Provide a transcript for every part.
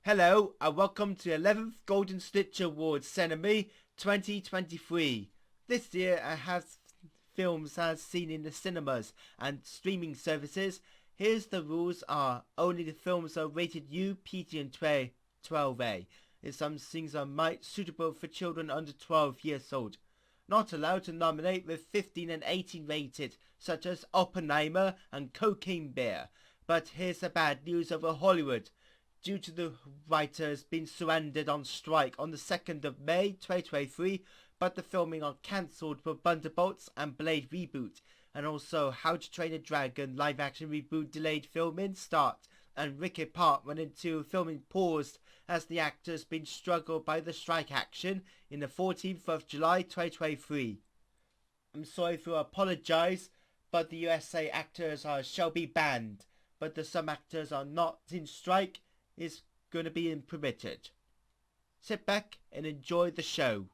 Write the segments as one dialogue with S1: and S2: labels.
S1: Hello and welcome to the 11th Golden Snitch Award Ceremony 2023. This year I have films as seen in the cinemas and streaming services. Here's the rules are: only the films are rated U, PG and 12A. And some things are might suitable for children under 12 years old. Not allowed to nominate with 15 and 18 rated, such as Oppenheimer and Cocaine Bear. But here's the bad news over Hollywood. Due to the writers being surrendered on strike on the 2nd of May 2023, but the filming are cancelled for Thunderbolts and Blade reboot, and also How to Train a Dragon live action reboot delayed filming start, and Wicked Part went into filming paused as the actors been struggled by the strike action in the 14th of July 2023. I'm sorry to apologise, but the USA actors shall be banned, but the some actors are not in strike is going to be permitted. Sit back and enjoy the show.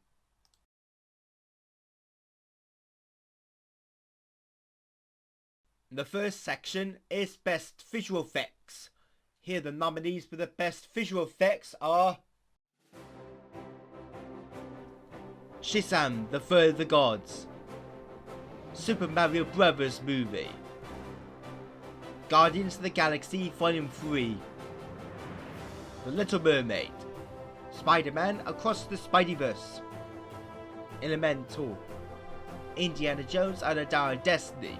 S1: The first section is Best Visual Effects. Here the nominees for the Best Visual Effects are Shazam! The Fur of the Gods, Super Mario Brothers movie, Guardians of the Galaxy Volume 3, The Little Mermaid, Spider-Man Across the Spideyverse, Elemental, Indiana Jones and the Dial of Destiny,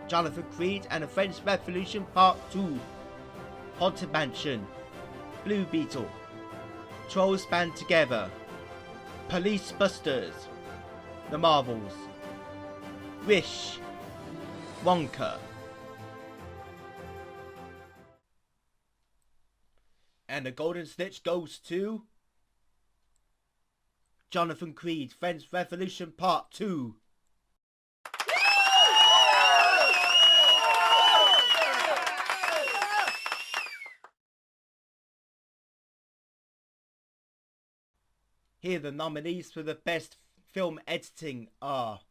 S1: Jonathan Creed and the French Revolution Part 2, Haunted Mansion, Blue Beetle, Trolls Band Together, Police Busters, The Marvels, Wish, Wonka. And the Golden Snitch goes to Jonathan Creed, French Revolution Part 2. Here the nominees for the Best Film Editing are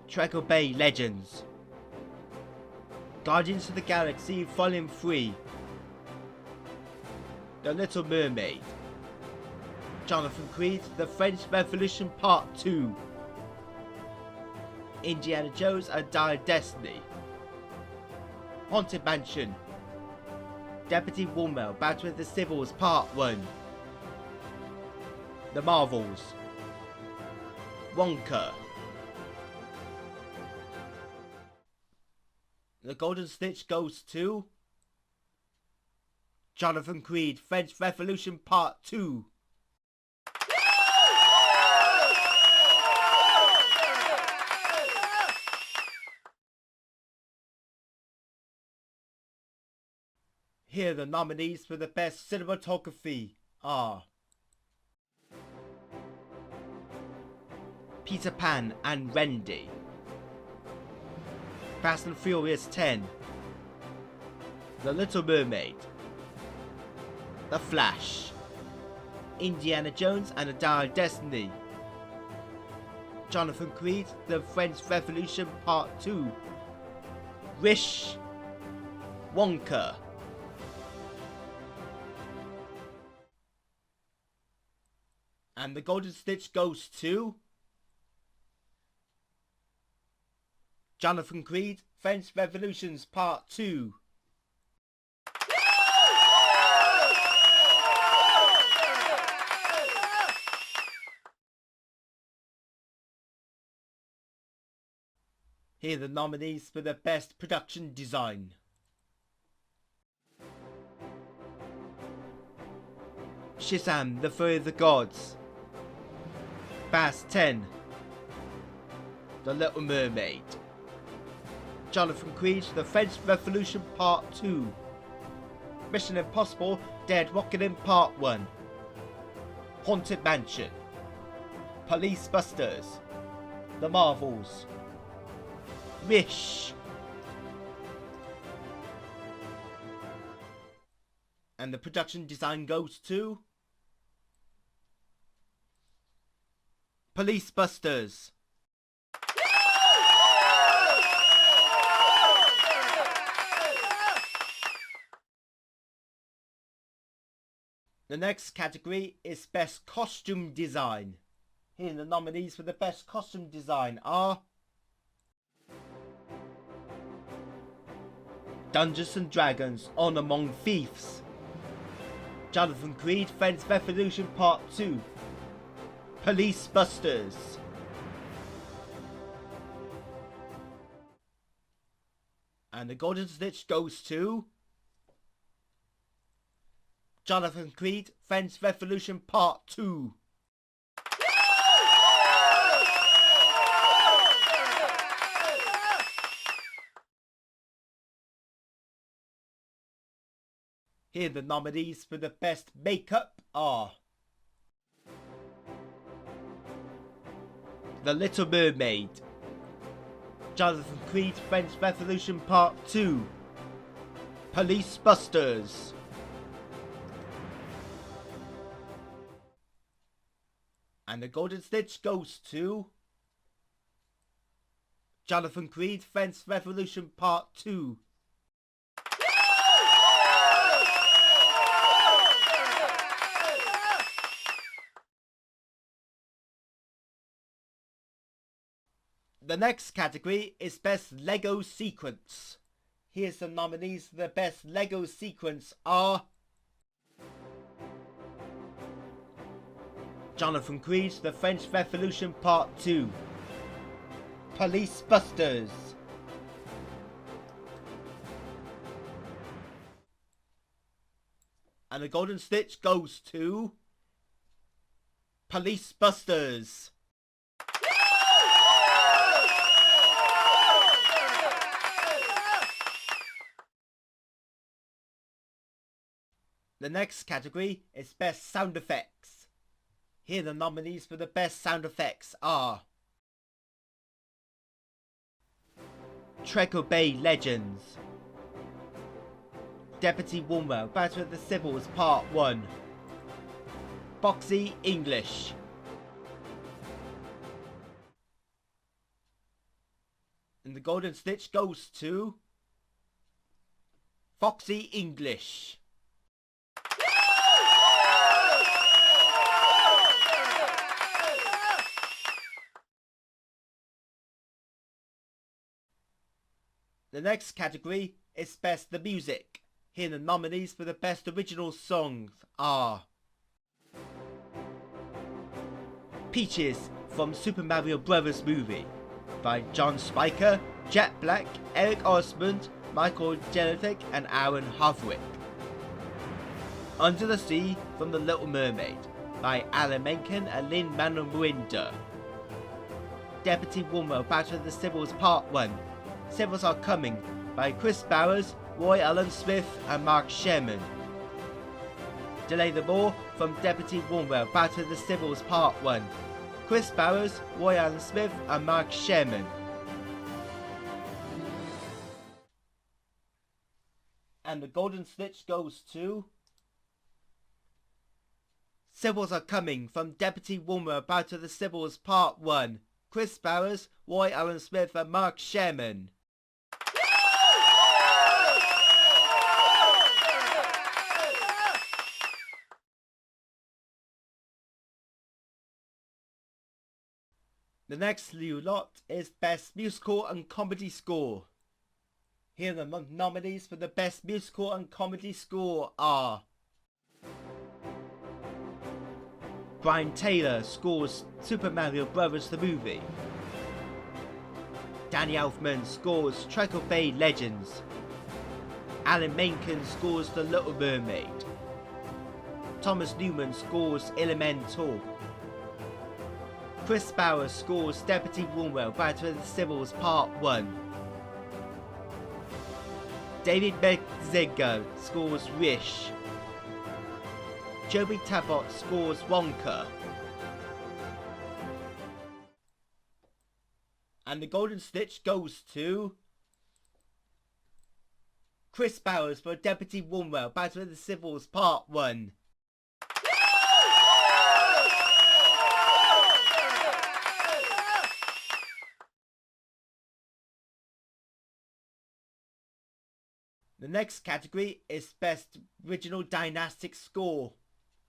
S1: Treacle Bay Legends, Guardians of the Galaxy Volume 3, The Little Mermaid, Jonathan Creed, The French Revolution Part 2, Indiana Jones and Dial of Destiny, Haunted Mansion, Deputy Woolmel Battle with the Civils Part 1, The Marvels, Wonka. The Golden Snitch goes to Jonathan Creed, French Revolution Part 2. Here the nominees for the Best Cinematography are Peter Pan and Wendy, Fast and Furious 10, The Little Mermaid, The Flash, Indiana Jones and the Dial of Destiny, Jonathan Creed, The French Revolution Part 2, Wish, Wonka. And the Golden Snitch goes to Jonathan Creed, French Revolutions Part 2. Here are the nominees for the Best Production Design. Shazam! The Fur of the Gods, Fast 10, The Little Mermaid, Jonathan Creed, The French Revolution Part 2, Mission Impossible Dead Reckoning Part 1, Haunted Mansion, Police Busters, The Marvels, Wish. And the production design goes to Police Busters. The next category is Best Costume Design. Here the nominees for the Best Costume Design are Dungeons and Dragons On Among Thieves, Jonathan Creed French Revolution Part 2, Police Busters, and the Golden Snitch goes to Jonathan Creed French Revolution Part 2. Here the nominees for the Best Makeup are The Little Mermaid, Jonathan Creed French Revolution Part 2, Police Busters, and the Golden Snitch goes to Jonathan Creed French Revolution Part 2. The next category is Best Lego Sequence. Here's the nominees for the Best Lego Sequence are Jonathan Creed's The French Revolution Part 2, Police Busters, and the Golden Snitch goes to Police Busters. The next category is Best Sound Effects. Here the nominees for the Best Sound Effects are Treacle Bay Legends, Deputy Woolwell Battle of the Civils Part 1, Foxy English, and the Golden Snitch goes to Foxy English. The next category is Best the Music. Here the nominees for the Best Original Songs are Peaches from Super Mario Bros. Movie by John Spiker, Jack Black, Eric Osmond, Michael Jelenic and Aaron Hardwick. Under the Sea from The Little Mermaid by Alan Menken and Lin-Manuel Miranda. Deputy Woolwell Battle of the Civils Part 1, Civils Are Coming by Chris Bowers, Roy Allen Smith and Mark Sherman. Delay the More from Deputy Woolwell Battle of the Civils Part 1, Chris Bowers, Roy Allen Smith and Mark Sherman. And the Golden Snitch goes to Civils Are Coming from Deputy Woolwell Battle of the Civils Part 1, Chris Bowers, Roy Allen Smith and Mark Sherman. The next new lot is Best Musical and Comedy Score. Here the nominees for the Best Musical and Comedy Score are Brian Taylor scores Super Mario Bros. The Movie. Danny Elfman scores Treacle Bay Legends. Alan Menken scores The Little Mermaid. Thomas Newman scores Elemental. Chris Bowers scores Deputy Woolwell Battle of the Civils Part 1. David Medziger scores Rish. Joby Tabot scores Wonka. And the Golden Snitch goes to Chris Bowers for Deputy Woolwell Battle of the Civils Part 1. The next category is Best Original Dynastic Score.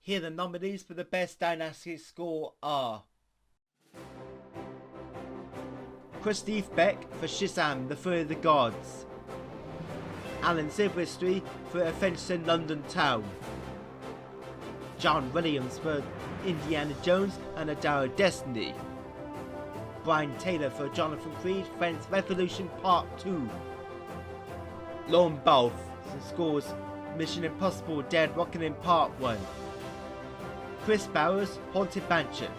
S1: Here the nominees for the Best Dynasty Score are Steve Beck for Shazam! The Fury of the Gods, Alan Silvestri for Adventures in London Town, John Williams for Indiana Jones and the Dial of Destiny, Brian Taylor for Jonathan Creed, French Revolution Part 2, Lorne Balfe scores Mission Impossible Dead Reckoning Part 1, Chris Bowers, Haunted Mansion.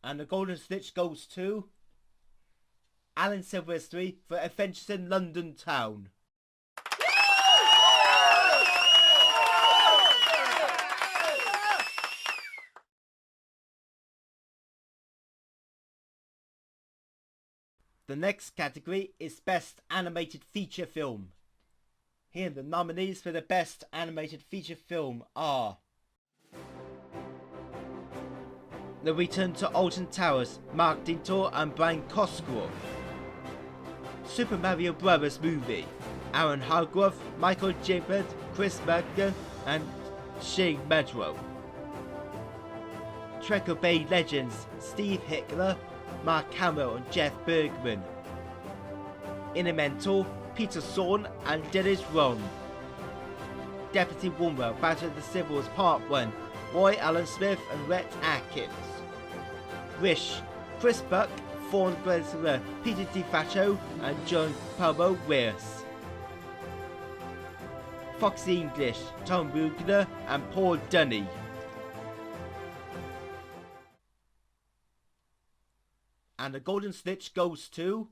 S1: And the Golden Snitch goes to Alan Silvestri for Adventures in London Town. The next category is Best Animated Feature Film. Here the nominees for the Best Animated Feature Film are The Return to Alton Towers, Mark Dintor and Brian Cosgrove, Super Mario Bros. Movie, Aaron Hargrove, Michael Jabert, Chris Berger and Shane Medrow, Trekker Bay Legends, Steve Hickler, Mark Hamill and Jeff Bergman, Elemental, Peter Sorn and Dennis Ron, Deputy Woomwell, Battle of the Civils Part 1, Roy Allen Smith and Rhett Atkins, Wish, Chris Buck, Fawn Gressler, Peter DiFaccio and John Palmo Weirs, Foxy English, Tom Rugner and Paul Dunny. And the Golden Snitch goes to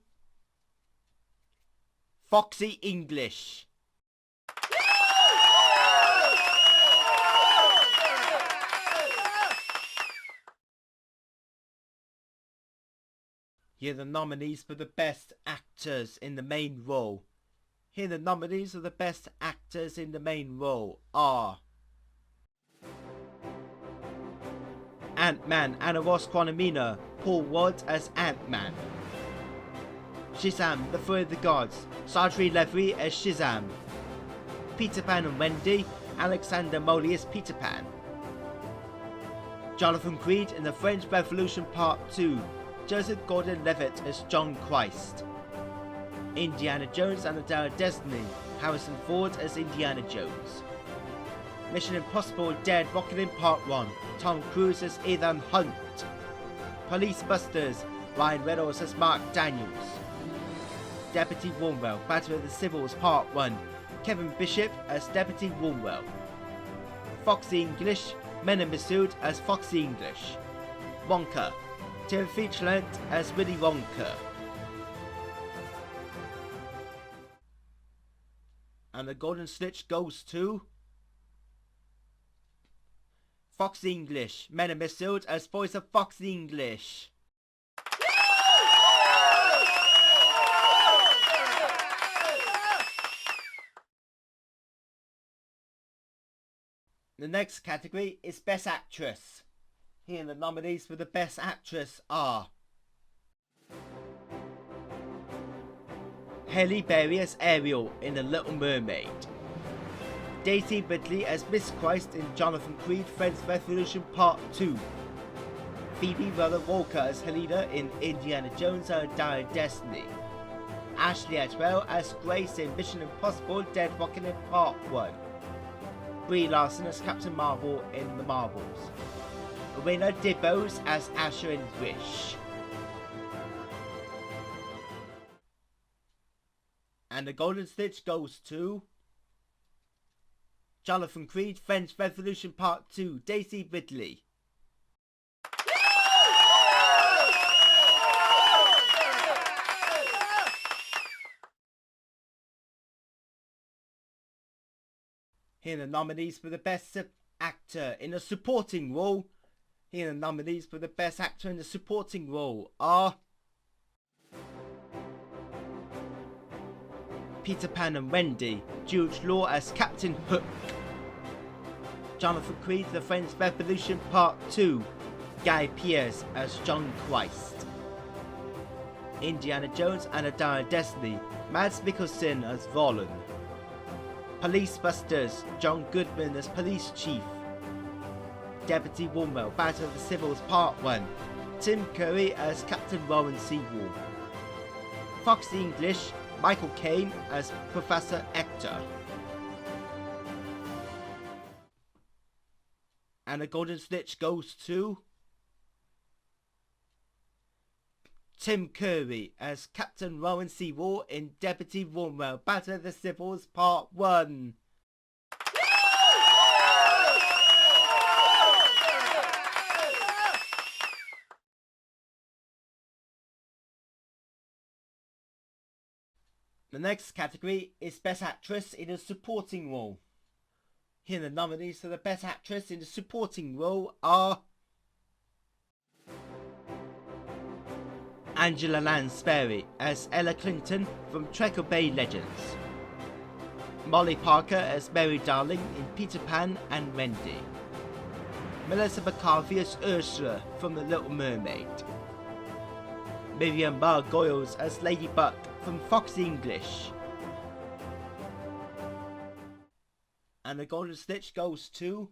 S1: Foxy English. Here are the nominees for the Best Actors in the Main Role. Here the nominees for the Best Actors in the Main Role are Ant-Man, Anna Ross Quanamina, Paul Rudd as Ant-Man, Shazam! The Fury of the Gods, Sadri Levy as Shazam, Peter Pan and Wendy, Alexander Moley as Peter Pan, Jonathan Creed in the French Revolution Part 2, Joseph Gordon-Levitt as John Christ, Indiana Jones and the Dial of Destiny, Harrison Ford as Indiana Jones, Mission Impossible Dead Reckoning Part 1, Tom Cruise as Ethan Hunt, Police Busters, Ryan Reynolds as Mark Daniels, Deputy Woomwell, Battle of the Civils Part 1, Kevin Bishop as Deputy Woomwell, Foxy English, Mena Massoud as Foxy English, Wonka, Timothy Chalamet as Willy Wonka. And the Golden Snitch goes to Foxy English, Mena Massoud as voice of Foxy English. The next category is Best Actress. Here the nominees for the Best Actress are Halle Berry as Ariel in The Little Mermaid, Daisy Ridley as Miss Christ in Jonathan Creed French Revolution Part 2, Phoebe Waller-Walker as Helena in Indiana Jones and the Dial of Destiny, Ashley Atwell as Grace in Mission Impossible Dead Reckoning Part 1, Brie Larson as Captain Marvel in The Marvels, Elena DeBose as Asher in Wish. And the Golden Snitch goes to Jonathan Creed French Revolution Part 2, Daisy Ridley. Here are the nominees for the Best Actor in a Supporting Role. Here are the nominees for the Best Actor in a Supporting Role are Peter Pan and Wendy, Jude Law as Captain Hook, Jonathan Creed The French Revolution Part 2, Guy Pearce as John Christ, Indiana Jones and the Dial of Destiny, Mads Mikkelsen as Roland, Police Busters, John Goodman as Police Chief. Deputy Woolwell, Battle of the Civils Part 1. Tim Curry as Captain Rowan Sewell. Foxy English, Michael Caine as Professor Ector. And the Golden Snitch goes to Tim Curry as Captain Rowan Sewell in Deputy Woolwell, Battle of the Civils Part 1. The next category is Best Actress in a Supporting Role. Here are the nominees for the Best Actress in a Supporting Role are Angela Lansbury as Ella Clinton from Treacle Bay Legends. Molly Parker as Mary Darling in Peter Pan and Wendy. Melissa McCarthy as Ursula from The Little Mermaid. Miriam Margolyes as Lady Buck from Foxy English. And the Golden Snitch goes to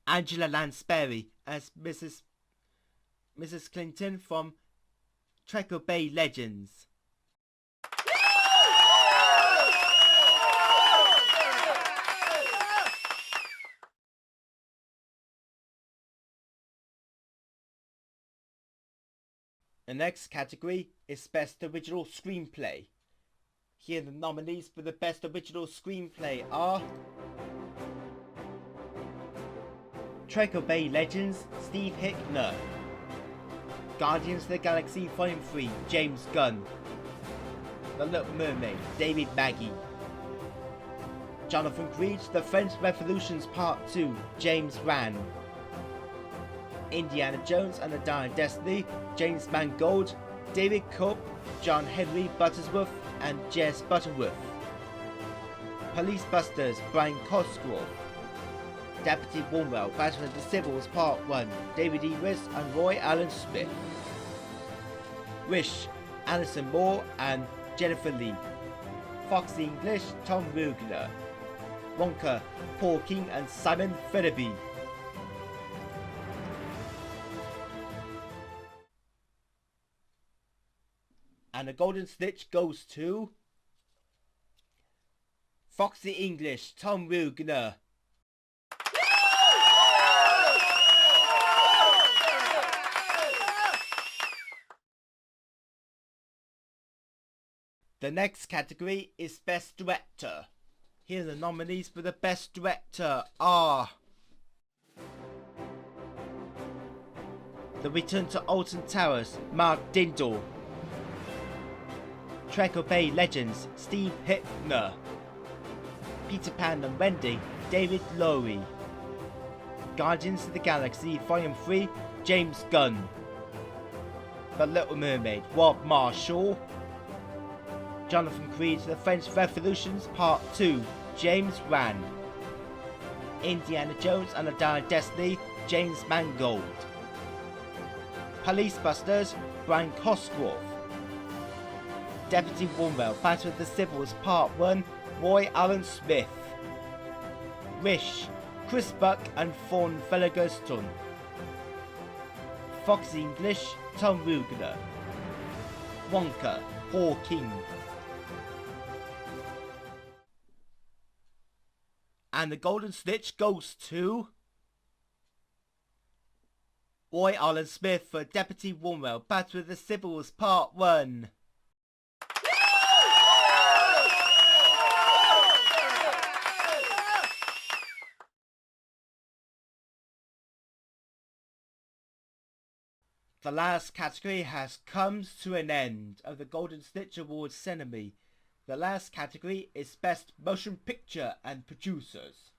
S1: Angela Lansbury as Mrs. Clinton from Treacle Bay Legends. The next category is Best Original Screenplay. Here the nominees for the Best Original Screenplay are Treacle Bay Legends, Steve Hickner. Guardians of the Galaxy Volume 3, James Gunn. The Little Mermaid, David Maggie. Jonathan Creed, The French Revolutions Part 2, James Wan. Indiana Jones and the Dial Destiny, James Mangold, David Cope, John Henry Buttersworth and Jess Butterworth. Police Busters, Brian Cosgrove. Deputy Woolwell, Battle of the Civils Part 1, David E. Riss and Roy Allen Smith. Wish, Alison Moore and Jennifer Lee. Foxy English, Tom Rugner. Wonka, Paul King and Simon Fellaby. And the Golden Snitch goes to Foxy English, Tom Rugner. The next category is Best Director. Here are the nominees for the Best Director are The Return to Alton Towers, Mark Dindal. Treacle Bay Legends, Steve Hickner. Peter Pan and Wendy, David Lowery. Guardians of the Galaxy Volume 3, James Gunn. The Little Mermaid, Rob Marshall. Jonathan Creed, The French Revolutions Part 2, James Wan. Indiana Jones and the Dial Destiny, James Mangold. Police Busters, Brian Cosgrove. Deputy Woolwell, Battle of the Civils Part 1, Roy Allen Smith. Wish, Chris Buck and Fawn Fellergerston. Foxy English, Tom Rugner. Wonka, Paul King. And the Golden Snitch goes to Roy Allen Smith for Deputy Woolwell, Battle of the Civils Part 1. The last category has come to an end of the Golden Snitch Award ceremony. The last category is Best Motion Picture and Producers.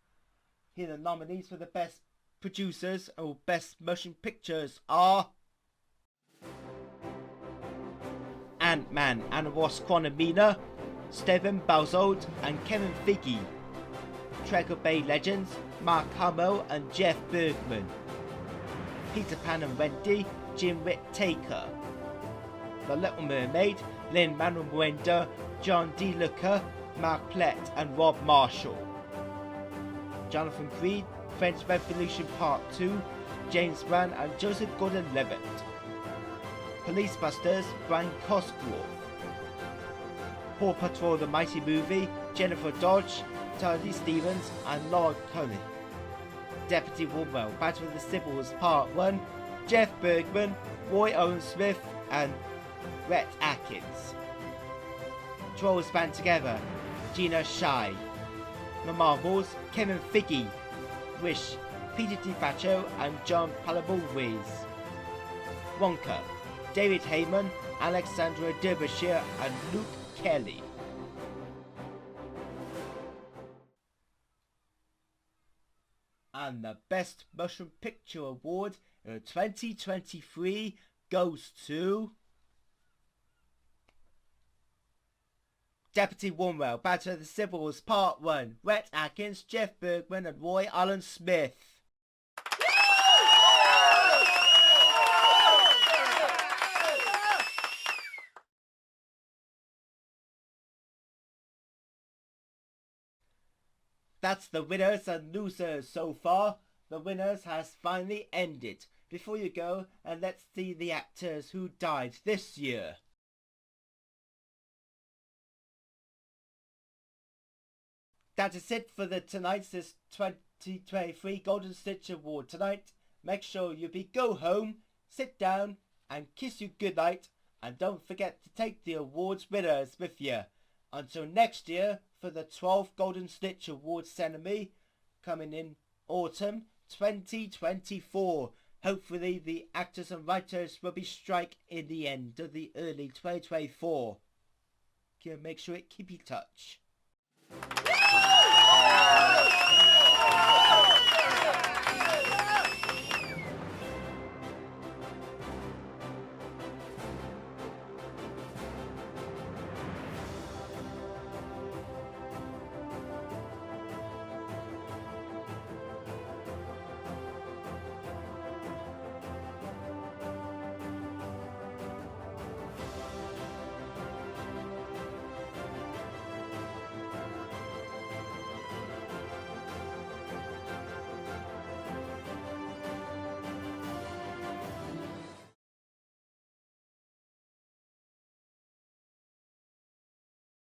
S1: Here the nominees for the Best Producers or Best Motion Pictures are Ant-Man and the Wasp: Quantumania, Stephen Balzold and Kevin Feige. Treacle Bay Legends, Mark Hamill and Jeff Bergman. Peter Pan and Wendy, Jim Whittaker. The Little Mermaid, Lin-Manuel Miranda, John D. Looker, Mark Plett and Rob Marshall. Jonathan Creed, French Revolution Part 2, James Brown and Joseph Gordon-Levitt. Police Busters, Brian Cosgrove. Paw Patrol the Mighty Movie, Jennifer Dodge, Tony Stevens and Laura Cully. Deputy Woodwell, Battle of the Sybil's Part 1, Jeff Bergman, Roy Owen Smith and Rhett Atkins. Trolls Band Together, Gina Shai. The Marvels, Kevin Feige, Wish, Peter DiFaccio and John Palabowitz. Wonka, David Heyman, Alexandra Derbyshire and Luke Kelly. And the Best Motion Picture Award in 2023 goes to Deputy Woodwell, Battle of the Sybil's Part 1, Rhett Atkins, Jeff Bergman and Roy Allen Smith. That's the winners and losers so far. The winners has finally ended. Before you go, and let's see the actors who died this year. That is it for tonight's 2023 Golden Snitch Award. Tonight, make sure you go home, sit down and kiss you goodnight, and don't forget to take the awards winners with you. Until next year for the 12th Golden Snitch Award ceremony coming in autumn 2024. Hopefully the actors and writers will be strike in the end of the early 2024. Make sure it keep in touch.